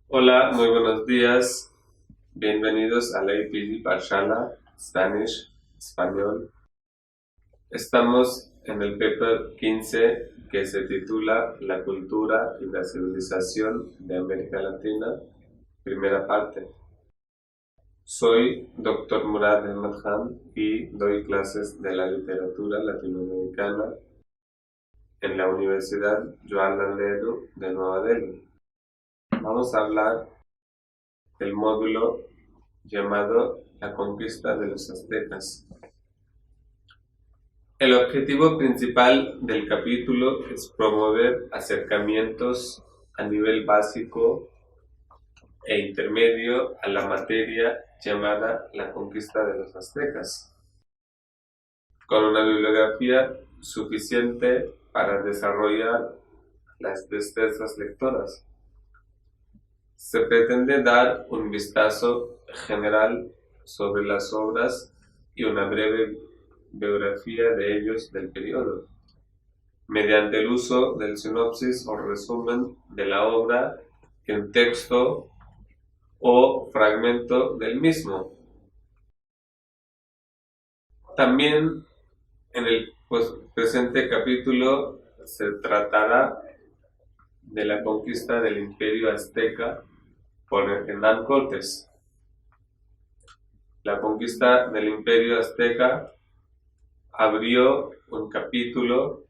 Hola, muy buenos días. Bienvenidos a la IPG Parshala, Spanish, Español. Estamos en el paper 15 que se titula La cultura y la civilización de América Latina, primera parte. Soy Dr. Murad Ahmad Khan y doy clases de la literatura latinoamericana en la Universidad Jawaharlal Nehru de Nueva Delhi. Vamos a hablar del módulo llamado La conquista de los aztecas. El objetivo principal del capítulo es promover acercamientos a nivel básico e intermedio a la materia llamada La conquista de los aztecas, con una bibliografía suficiente para desarrollar las destrezas lectoras. Se pretende dar un vistazo general sobre las obras y una breve biografía de ellos del periodo, mediante el uso del sinopsis o resumen de la obra en texto o fragmento del mismo. También en el presente capítulo se tratará de la conquista del Imperio Azteca por Hernán Cortés. La conquista del Imperio Azteca abrió un capítulo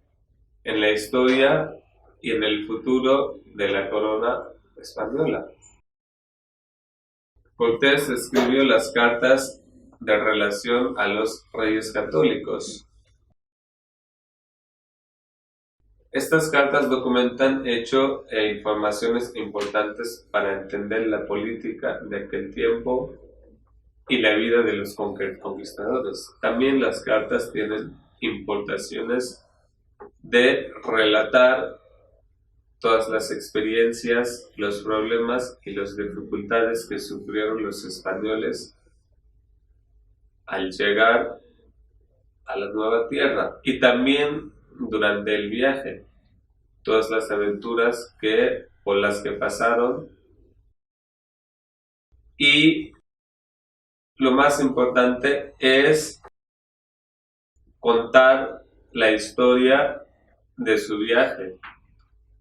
en la historia y en el futuro de la corona española. Cortés escribió las cartas de relación a los reyes católicos. Estas cartas documentan hechos e informaciones importantes para entender la política de aquel tiempo y la vida de los conquistadores. También las cartas tienen importaciones de relatar todas las experiencias, los problemas y las dificultades que sufrieron los españoles al llegar a la nueva tierra y también durante el viaje, todas las aventuras por las que pasaron y lo más importante es contar la historia de su viaje.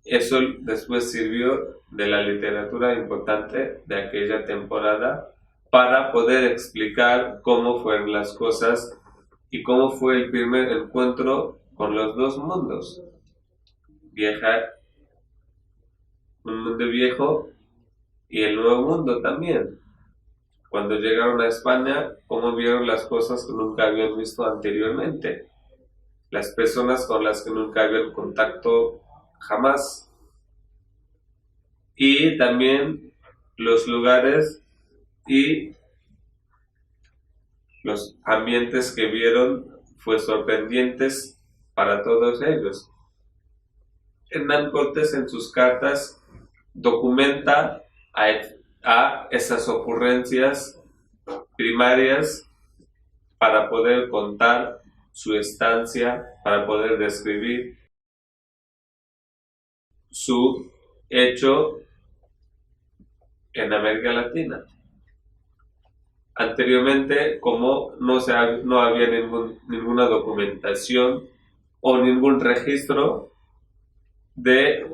Eso después sirvió de la literatura importante de aquella temporada para poder explicar cómo fueron las cosas y cómo fue el primer encuentro con los dos mundos. Un mundo viejo y el nuevo mundo también. Cuando llegaron a España, cómo vieron las cosas que nunca habían visto anteriormente. Las personas con las que nunca habían contacto jamás. Y también los lugares y los ambientes que vieron fue sorprendentes para todos ellos. Hernán Cortés en sus cartas documenta a esas ocurrencias primarias para poder contar su estancia, para poder describir su hecho en América Latina. Anteriormente, como no había ninguna documentación o ningún registro de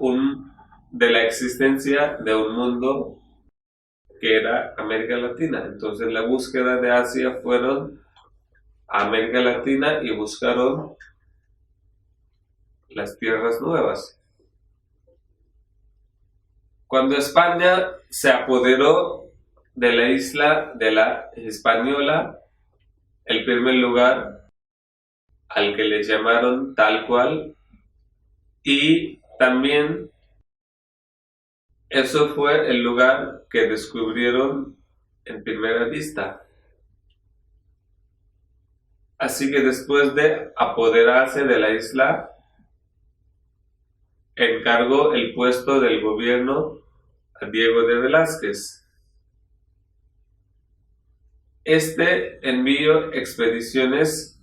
la existencia de un mundo que era América Latina. Entonces la búsqueda de Asia fueron a América Latina y buscaron las tierras nuevas. Cuando España se apoderó de la isla de la Hispaniola, el primer lugar al que le llamaron tal cual, y también eso fue el lugar que descubrieron en primera vista. Así que después de apoderarse de la isla, encargó el puesto del gobierno a Diego de Velázquez. Este envió expediciones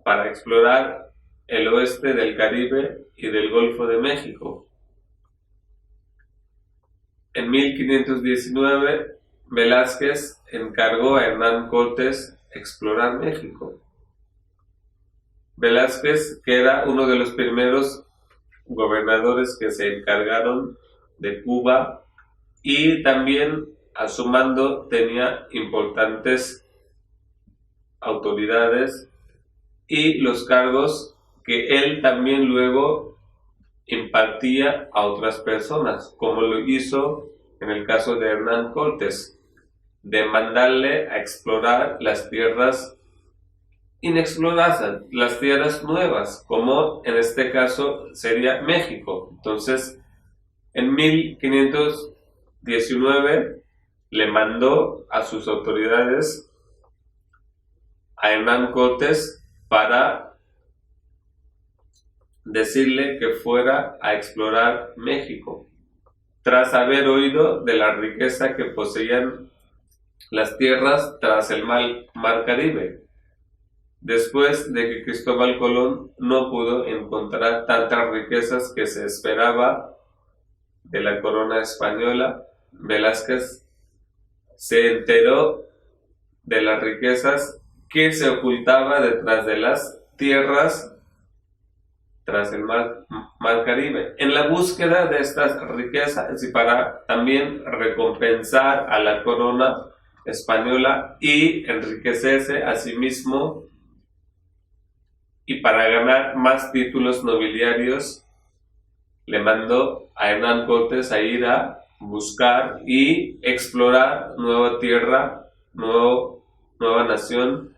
para explorar el oeste del Caribe y del Golfo de México. En 1519, Velázquez encargó a Hernán Cortés explorar México. Velázquez, que era uno de los primeros gobernadores que se encargaron de Cuba, y también a su mando tenía importantes autoridades y los cargos que él también luego impartía a otras personas, como lo hizo en el caso de Hernán Cortés, de mandarle a explorar las tierras inexploradas, las tierras nuevas, como en este caso sería México. Entonces, en 1519 le mandó a sus autoridades a Hernán Cortés para decirle que fuera a explorar México, tras haber oído de la riqueza que poseían las tierras tras el mar Caribe, después de que Cristóbal Colón no pudo encontrar tantas riquezas que se esperaba de la corona española. Velázquez se enteró de las riquezas que se ocultaba detrás de las tierras tras el mar Caribe. En la búsqueda de estas riquezas y para también recompensar a la corona española y enriquecerse a sí mismo, y para ganar más títulos nobiliarios, le mandó a Hernán Cortés a ir a buscar y explorar nueva tierra, nueva nación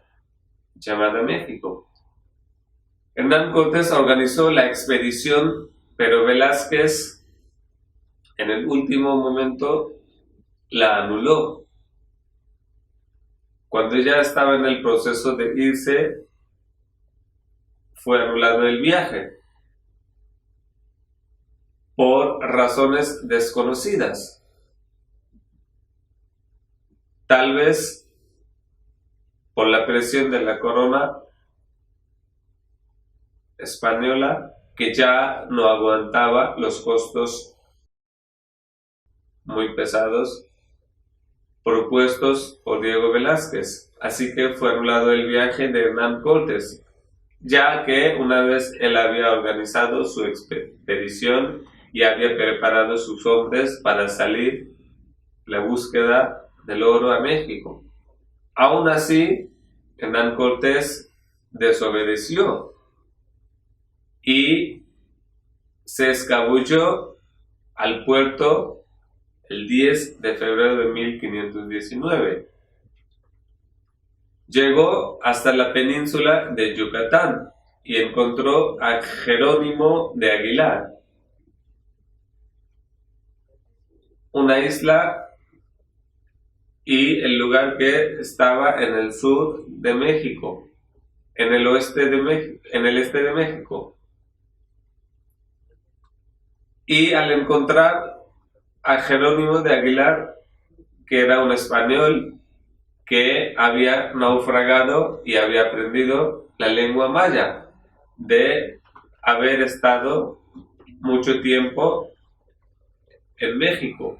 llamada México. Hernán Cortés organizó la expedición, pero Velázquez en el último momento la anuló. Cuando ya estaba en el proceso de irse, fue anulado el viaje por razones desconocidas. Tal vez por la presión de la corona española, que ya no aguantaba los costos muy pesados propuestos por Diego Velázquez. Así que fue anulado el viaje de Hernán Cortés, ya que una vez él había organizado su expedición y había preparado sus hombres para salir la búsqueda del oro a México. Aún así, Hernán Cortés desobedeció y se escabulló al puerto el 10 de febrero de 1519. Llegó hasta la península de Yucatán y encontró a Jerónimo de Aguilar, una isla y el lugar que estaba en el sur de México, en el oeste de México, en el este de México. Y al encontrar a Jerónimo de Aguilar, que era un español que había naufragado y había aprendido la lengua maya, de haber estado mucho tiempo en México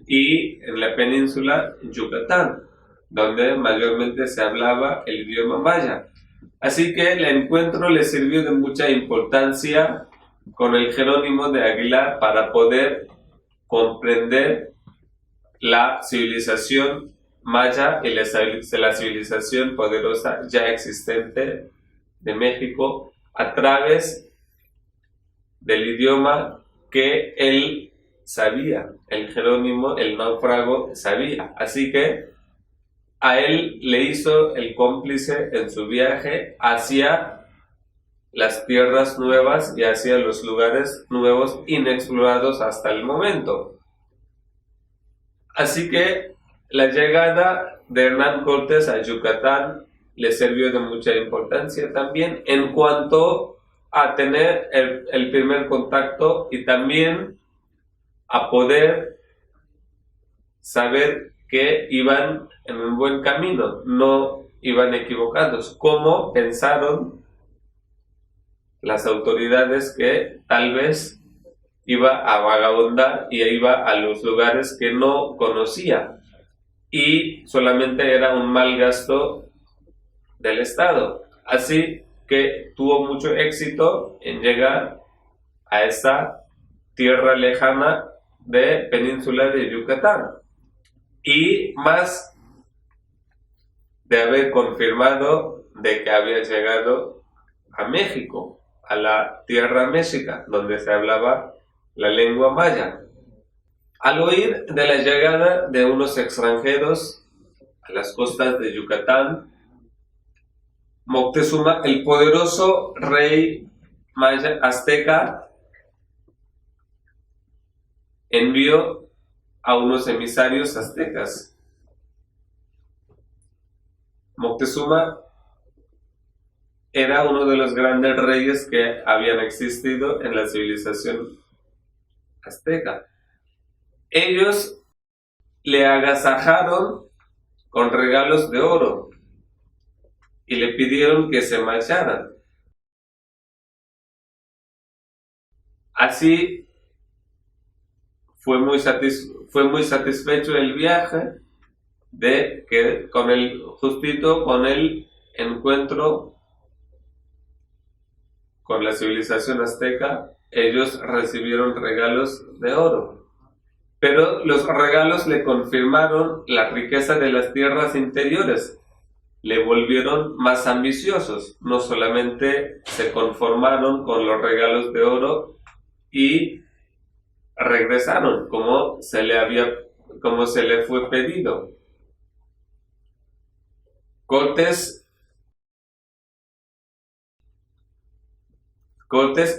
y en la península Yucatán, donde mayormente se hablaba el idioma maya. Así que el encuentro le sirvió de mucha importancia con el Jerónimo de Aguilar para poder comprender la civilización maya y la civilización poderosa ya existente de México a través del idioma que él sabía. El Jerónimo, el náufrago, sabía. Así que a él le hizo el cómplice en su viaje hacia las tierras nuevas y hacia los lugares nuevos inexplorados hasta el momento. Así que la llegada de Hernán Cortés a Yucatán le sirvió de mucha importancia también en cuanto a tener el primer contacto y también a poder saber que iban en un buen camino, no iban equivocados, como pensaron las autoridades que tal vez iba a vagabundar y iba a los lugares que no conocía y solamente era un mal gasto del Estado. Así que tuvo mucho éxito en llegar a esa tierra lejana de península de Yucatán. Y más de haber confirmado de que había llegado a México, a la tierra mexica, donde se hablaba la lengua maya. Al oír de la llegada de unos extranjeros a las costas de Yucatán, Moctezuma, el poderoso rey maya azteca, envió a unos emisarios aztecas. Moctezuma era uno de los grandes reyes que habían existido en la civilización azteca. Ellos le agasajaron con regalos de oro y le pidieron que se marcharan. Así fue muy satisfecho el viaje de que con el encuentro con la civilización azteca, ellos recibieron regalos de oro. Pero los regalos le confirmaron la riqueza de las tierras interiores, le volvieron más ambiciosos, no solamente se conformaron con los regalos de oro y regresaron como se le fue pedido. Cortés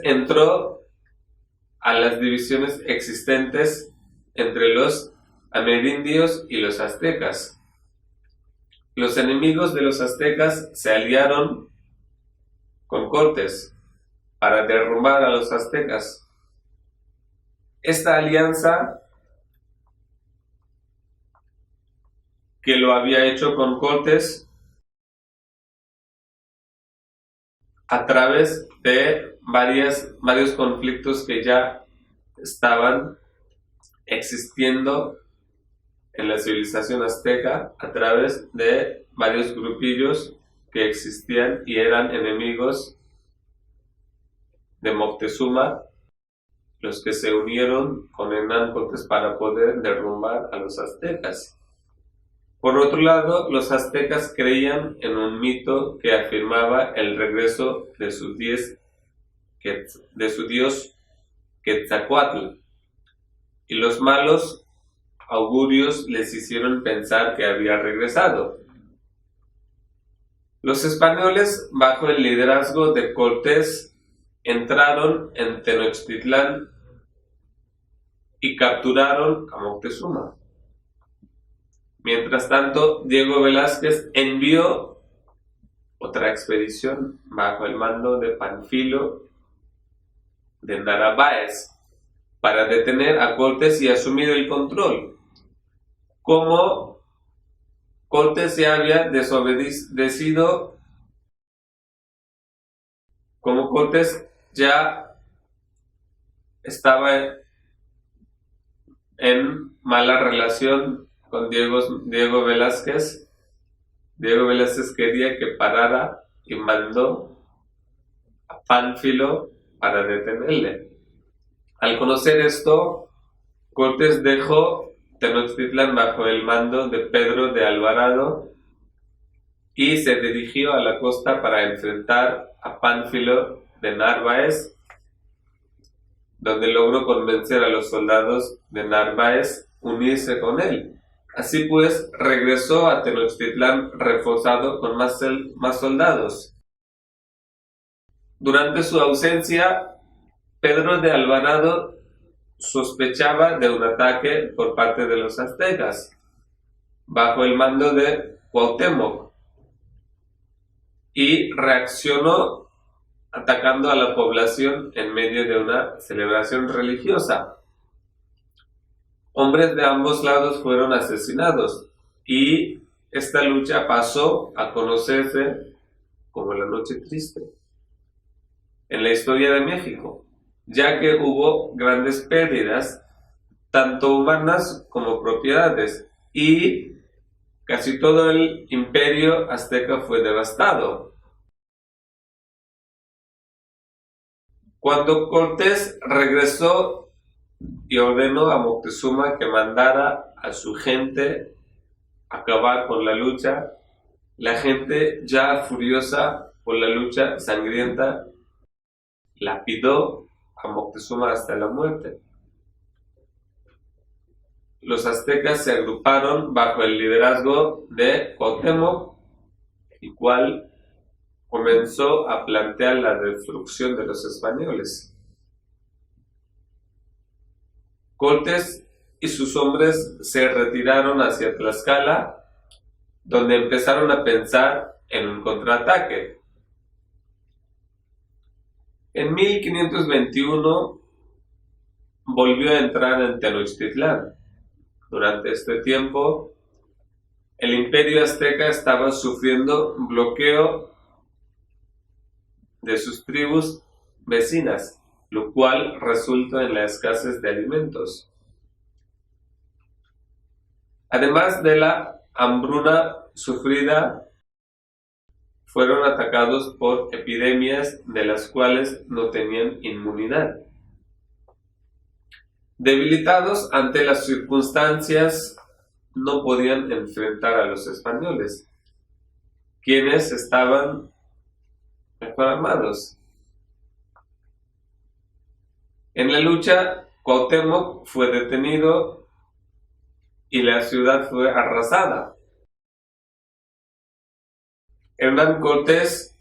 entró a las divisiones existentes entre los amerindios y los aztecas. Los enemigos de los aztecas se aliaron con Cortés para derrumbar a los aztecas. Esta alianza que lo había hecho con Cortés a través de varios conflictos que ya estaban existiendo en la civilización azteca, a través de varios grupillos que existían y eran enemigos de Moctezuma, los que se unieron con Hernán Cortés para poder derrumbar a los aztecas. Por otro lado, los aztecas creían en un mito que afirmaba el regreso de su dios Quetzalcóatl, y los malos augurios les hicieron pensar que había regresado. Los españoles, bajo el liderazgo de Cortés, entraron en Tenochtitlán y capturaron a Moctezuma. Mientras tanto, Diego Velázquez envió otra expedición bajo el mando de Pánfilo de Narváez para detener a Cortés y asumir el control. Como Cortés ya había desobedecido, como Cortés ya estaba en mala relación con Diego Velázquez quería que parara y mandó a Pánfilo para detenerle. Al conocer esto, Cortés dejó Tenochtitlán bajo el mando de Pedro de Alvarado y se dirigió a la costa para enfrentar a Pánfilo de Narváez, donde logró convencer a los soldados de Narváez unirse con él. Así pues, regresó a Tenochtitlán reforzado con más soldados. Durante su ausencia, Pedro de Alvarado sospechaba de un ataque por parte de los aztecas, bajo el mando de Cuauhtémoc, y reaccionó atacando a la población en medio de una celebración religiosa. Hombres de ambos lados fueron asesinados y esta lucha pasó a conocerse como la Noche Triste en la historia de México, ya que hubo grandes pérdidas, tanto humanas como propiedades, y casi todo el imperio azteca fue devastado. Cuando Cortés regresó y ordenó a Moctezuma que mandara a su gente acabar con la gente, ya furiosa por la lucha sangrienta, lapidó a Moctezuma hasta la muerte. Los aztecas se agruparon bajo el liderazgo de Cuauhtémoc, el cual comenzó a plantear la destrucción de los españoles. Cortés y sus hombres se retiraron hacia Tlaxcala, donde empezaron a pensar en un contraataque. En 1521 volvió a entrar en Tenochtitlán. Durante este tiempo, el imperio azteca estaba sufriendo bloqueo de sus tribus vecinas, lo cual resultó en la escasez de alimentos. Además de la hambruna sufrida, fueron atacados por epidemias de las cuales no tenían inmunidad. Debilitados ante las circunstancias, no podían enfrentar a los españoles, quienes estaban mejor armados. En la lucha, Cuauhtémoc fue detenido y la ciudad fue arrasada. Hernán Cortés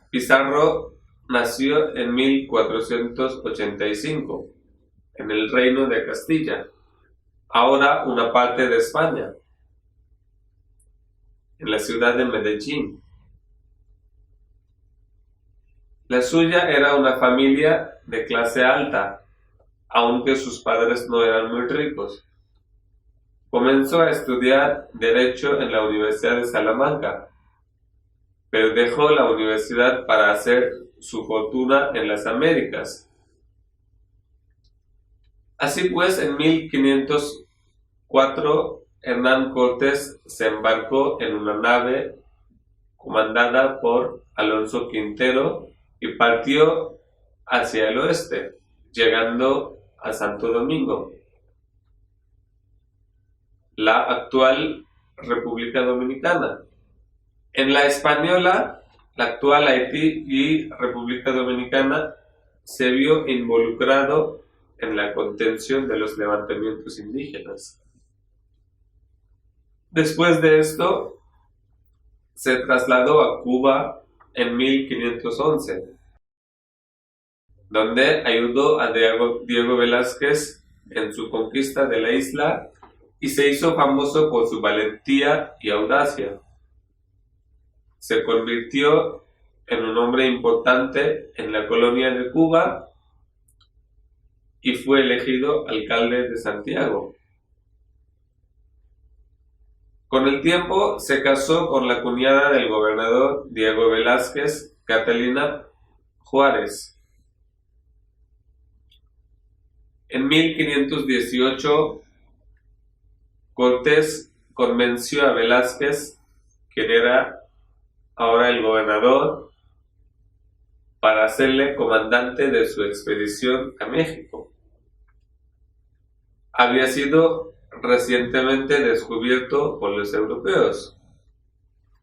Pizarro nació en 1485 en el Reino de Castilla, ahora una parte de España, en la ciudad de Medellín. La suya era una familia de clase alta, aunque sus padres no eran muy ricos. Comenzó a estudiar Derecho en la Universidad de Salamanca, pero dejó la universidad para hacer su fortuna en las Américas. Así pues, en 1504, Hernán Cortés se embarcó en una nave comandada por Alonso Quintero y partió hacia el oeste, llegando a Santo Domingo, la actual República Dominicana. En la española, la actual Haití y República Dominicana, se vio involucrado en la contención de los levantamientos indígenas. Después de esto, se trasladó a Cuba en 1511, donde ayudó a Diego Velázquez en su conquista de la isla y se hizo famoso por su valentía y audacia. Se convirtió en un hombre importante en la colonia de Cuba y fue elegido alcalde de Santiago. Con el tiempo se casó con la cuñada del gobernador Diego Velázquez, Catalina Juárez. En 1518, Cortés convenció a Velázquez, quien era ahora el gobernador, para hacerle comandante de su expedición a México. Había sido recientemente descubierto por los europeos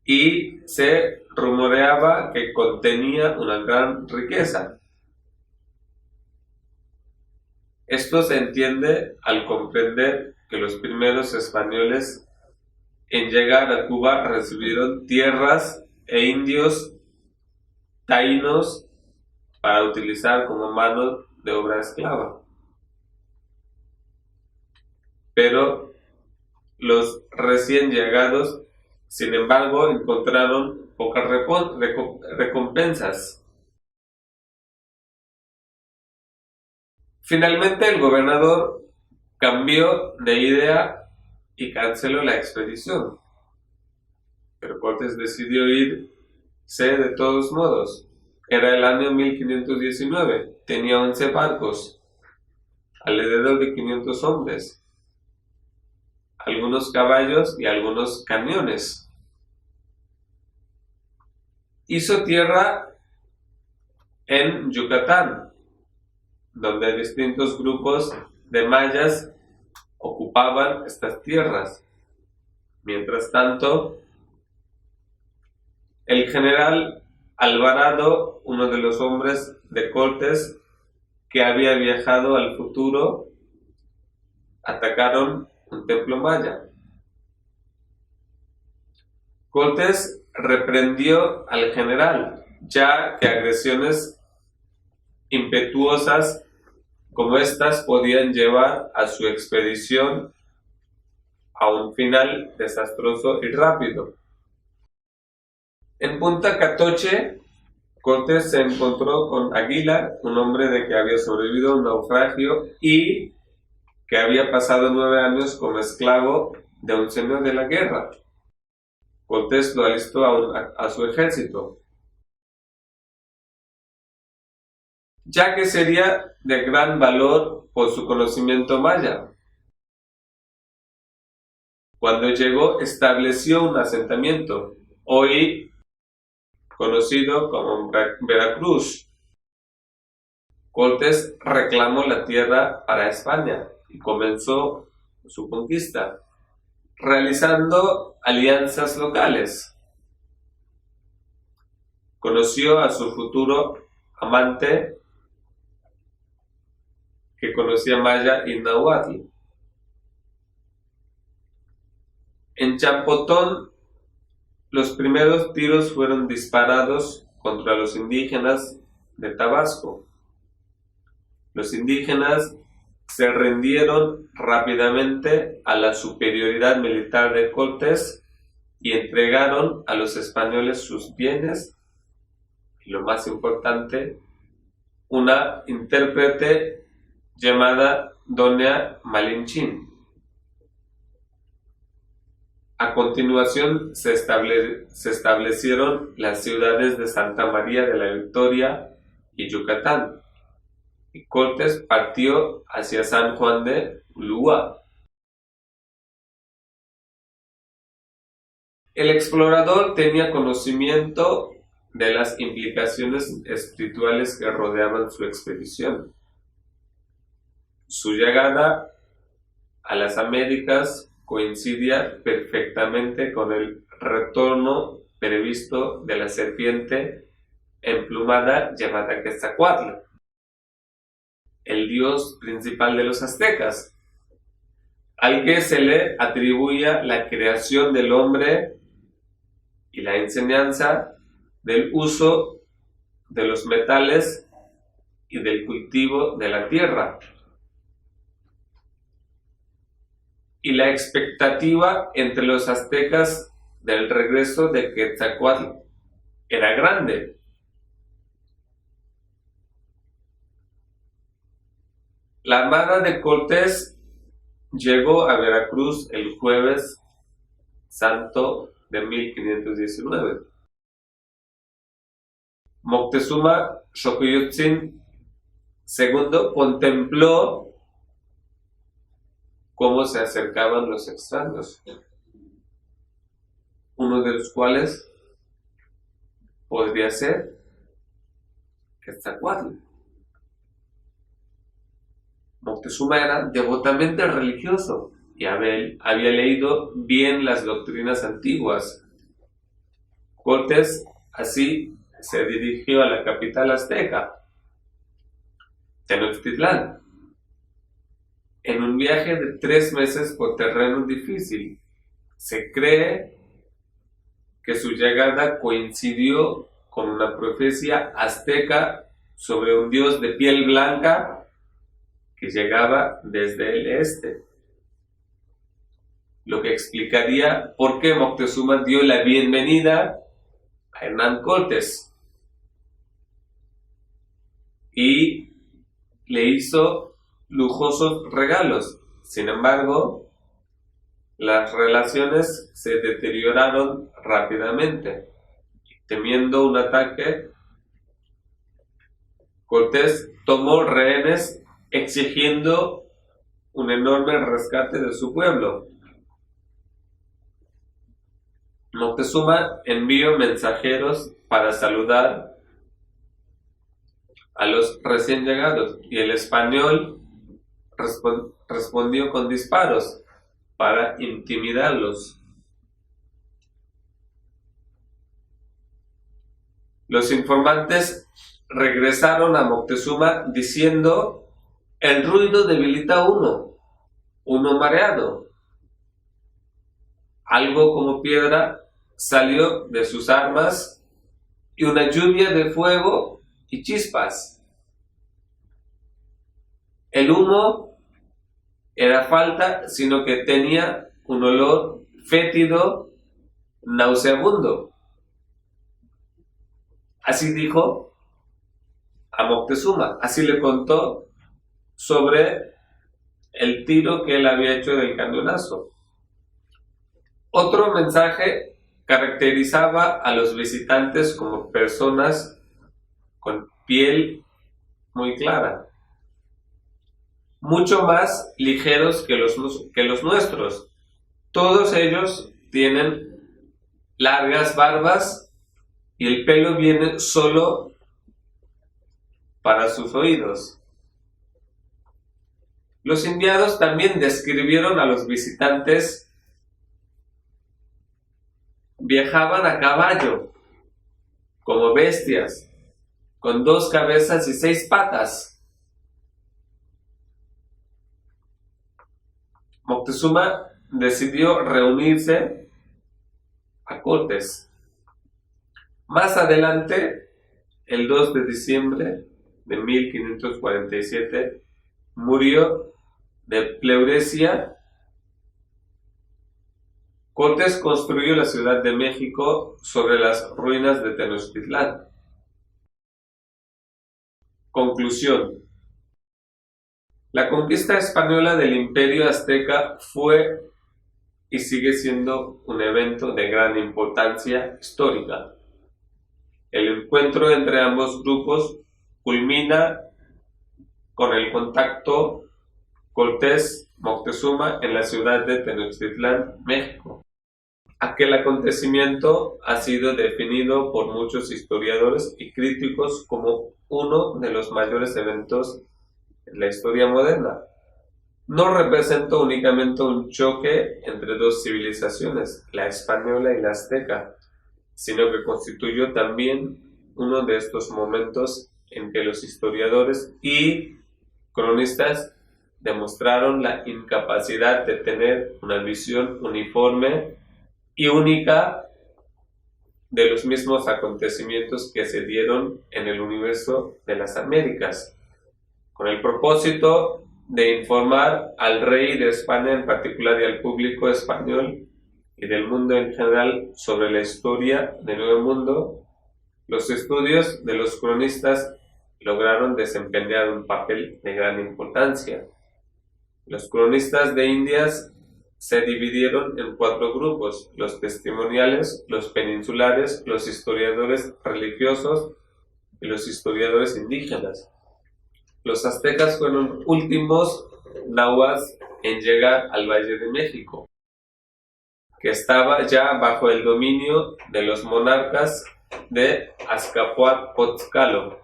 y se rumoreaba que contenía una gran riqueza. Esto se entiende al comprender que los primeros españoles en llegar a Cuba recibieron tierras e indios taínos para utilizar como mano de obra esclava. Pero los recién llegados, sin embargo, encontraron pocas recompensas. Finalmente, el gobernador cambió de idea y canceló la expedición, pero Cortés decidió irse de todos modos. Era el año 1519. Tenía 11 barcos, alrededor de 500 hombres, algunos caballos y algunos cañones. Hizo tierra en Yucatán, donde distintos grupos de mayas ocupaban estas tierras. Mientras tanto, el general Alvarado, uno de los hombres de Cortés que había viajado al futuro, atacaron un templo maya. Cortés reprendió al general, ya que agresiones impetuosas como estas podían llevar a su expedición a un final desastroso y rápido. En Punta Catoche, Cortés se encontró con Aguilar, un hombre de que había sobrevivido a un naufragio y que había pasado 9 años como esclavo de un señor de la guerra. Cortés lo alistó a su ejército, ya que sería de gran valor por su conocimiento maya. Cuando llegó, estableció un asentamiento, hoy conocido como Veracruz. Cortés reclamó la tierra para España y comenzó su conquista, realizando alianzas locales. Conoció a su futuro amante, que conocía maya y náhuatl. En Champotón, los primeros tiros fueron disparados contra los indígenas de Tabasco. Los indígenas se rindieron rápidamente a la superioridad militar de Cortés y entregaron a los españoles sus bienes y, lo más importante, una intérprete llamada Doña Malinchín. A continuación se establecieron las ciudades de Santa María de la Victoria y Yucatán, y Cortés partió hacia San Juan de Ulúa. El explorador tenía conocimiento de las implicaciones espirituales que rodeaban su expedición. Su llegada a las Américas coincidía perfectamente con el retorno previsto de la serpiente emplumada llamada Quetzalcóatl, el dios principal de los aztecas, al que se le atribuía la creación del hombre y la enseñanza del uso de los metales y del cultivo de la tierra. Y la expectativa entre los aztecas del regreso de Quetzalcóatl era grande. La armada de Cortés llegó a Veracruz el Jueves Santo de 1519. Moctezuma Xocoyotzin II contempló cómo se acercaban los extraños, uno de los cuales podría ser Quetzalcóatl. Moctezuma era devotamente religioso y había leído bien las doctrinas antiguas. Cortés así se dirigió a la capital azteca, Tenochtitlán, en un viaje de 3 meses por terreno difícil. Se cree que su llegada coincidió con una profecía azteca sobre un dios de piel blanca que llegaba desde el este, lo que explicaría por qué Moctezuma dio la bienvenida a Hernán Cortés y le hizo lujosos regalos. Sin embargo, las relaciones se deterioraron rápidamente. Temiendo un ataque, Cortés tomó rehenes exigiendo un enorme rescate de su pueblo. Moctezuma envió mensajeros para saludar a los recién llegados y el español respondió con disparos para intimidarlos. Los informantes regresaron a Moctezuma diciendo: el ruido debilita a uno mareado. Algo como piedra salió de sus armas y una lluvia de fuego y chispas. El humo era falta, sino que tenía un olor fétido, nauseabundo. Así dijo a Moctezuma, así le contó sobre el tiro que él había hecho del cañonazo. Otro mensaje caracterizaba a los visitantes como personas con piel muy clara, mucho más ligeros que los nuestros. Todos ellos tienen largas barbas y el pelo viene solo para sus oídos. Los indianos también describieron a los visitantes. Viajaban a caballo, como bestias, con 2 cabezas y 6 patas. Moctezuma decidió reunirse a Cortés. Más adelante, el 2 de diciembre de 1547, murió de pleuresía. Cortés construyó la Ciudad de México sobre las ruinas de Tenochtitlán. Conclusión. La conquista española del Imperio Azteca fue y sigue siendo un evento de gran importancia histórica. El encuentro entre ambos grupos culmina con el contacto Cortés-Moctezuma en la ciudad de Tenochtitlán, México. Aquel acontecimiento ha sido definido por muchos historiadores y críticos como uno de los mayores eventos en la historia moderna. No representó únicamente un choque entre 2 civilizaciones, la española y la azteca, sino que constituyó también uno de estos momentos en que los historiadores y cronistas demostraron la incapacidad de tener una visión uniforme y única de los mismos acontecimientos que se dieron en el universo de las Américas, con el propósito de informar al rey de España en particular y al público español y del mundo en general sobre la historia del Nuevo Mundo. Los estudios de los cronistas lograron desempeñar un papel de gran importancia. Los cronistas de Indias se dividieron en 4 grupos: los testimoniales, los peninsulares, los historiadores religiosos y los historiadores indígenas. Los aztecas fueron los últimos nahuas en llegar al Valle de México, que estaba ya bajo el dominio de los monarcas de Azcapotzalco,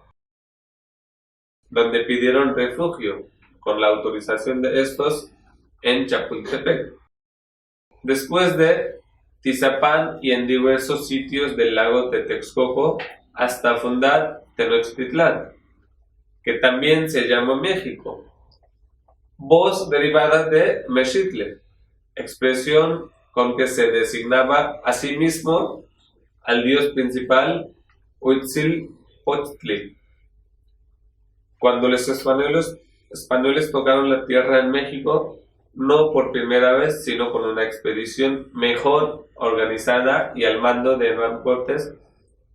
donde pidieron refugio, con la autorización de estos, en Chapultepec. Después de Tizapán y en diversos sitios del lago de Texcoco, hasta fundar Tenochtitlán, que también se llamó México, voz derivada de Mexitle, expresión con que se designaba a sí mismo al dios principal Huitzilopochtli. Cuando los españoles tocaron la tierra en México, no por primera vez, sino con una expedición mejor organizada y al mando de Hernán Cortés,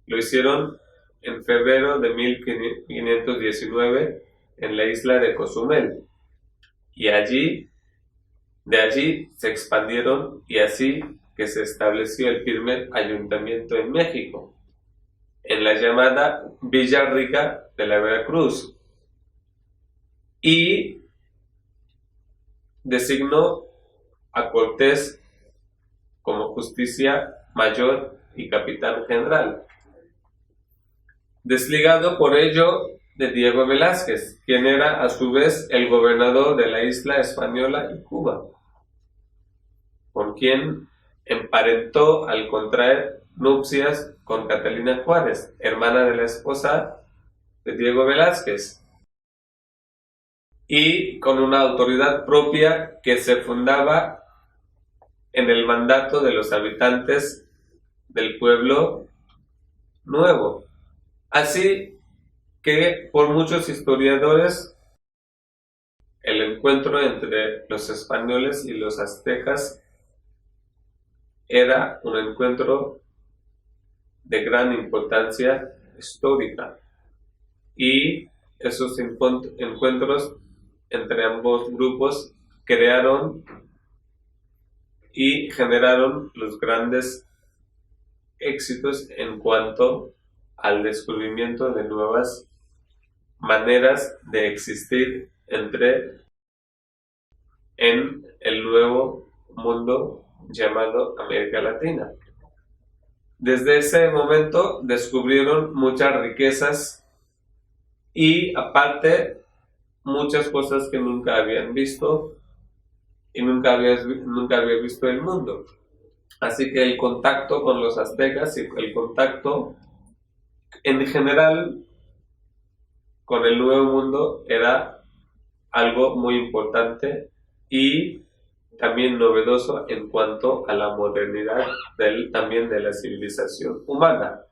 lo hicieron en febrero de 1519 en la isla de Cozumel, y de allí se expandieron, y así que se estableció el primer ayuntamiento en México, en la llamada Villa Rica de la Veracruz y designó a Cortés como justicia mayor y capitán general, desligado por ello de Diego Velázquez, quien era a su vez el gobernador de la isla española y Cuba, con quien emparentó al contraer nupcias con Catalina Juárez, hermana de la esposa de Diego Velázquez, y con una autoridad propia que se fundaba en el mandato de los habitantes del pueblo nuevo. Así que por muchos historiadores el encuentro entre los españoles y los aztecas era un encuentro de gran importancia histórica, y esos encuentros entre ambos grupos crearon y generaron los grandes éxitos en cuanto al descubrimiento de nuevas maneras de existir en el nuevo mundo llamado América Latina. Desde ese momento descubrieron muchas riquezas y aparte muchas cosas que nunca habían visto y nunca había visto el mundo. Así que el contacto con los aztecas y el contacto en general con el Nuevo Mundo era algo muy importante y también novedoso en cuanto a la modernidad también de la civilización humana.